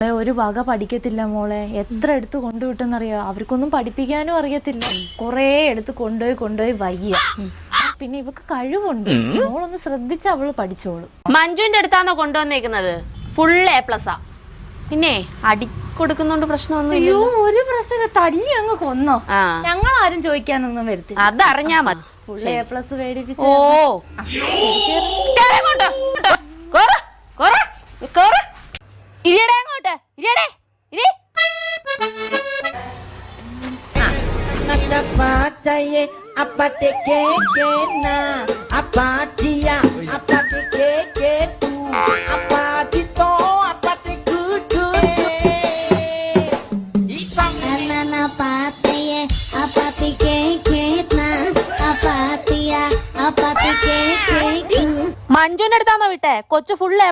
ഒരു വക പഠിക്കത്തില്ല മോളെ. എത്ര എടുത്ത് കൊണ്ടുവിട്ടെന്നറിയോ? അവർക്കൊന്നും പഠിപ്പിക്കാനും അറിയത്തില്ല. കൊറേ എടുത്ത് കൊണ്ടുപോയി വയ്യ. പിന്നെ ഇവക്ക് കഴിവുണ്ട്. മോളൊന്ന് ശ്രദ്ധിച്ച അവള് പഠിച്ചോളൂ. മഞ്ജുവിന്റെ അടുത്താണോ കൊണ്ടുവന്നേക്കുന്നത്? Full A+. പിന്നെ അടി കൊടുക്കുന്നോണ്ട് പ്രശ്നമൊന്നും അയ്യോ, ഒരു പ്രശ്നം തല്ലി അങ്ങ് കൊന്നോ? ഞങ്ങളാരും ചോദിക്കാനൊന്നും വരത്തില്ല. അതറിഞ്ഞാ മതി. ഫുൾ A+ മേടിപ്പിച്ചു. ഓ apa te ke na apa dia apa te ke tu apa ti to apa te kudu na pataye apa te ke na apa dia apa te ke മഞ്ജുവിന്റെ അടുത്താണോ വിട്ടെ? കൊച്ചു ഫുൾ A+.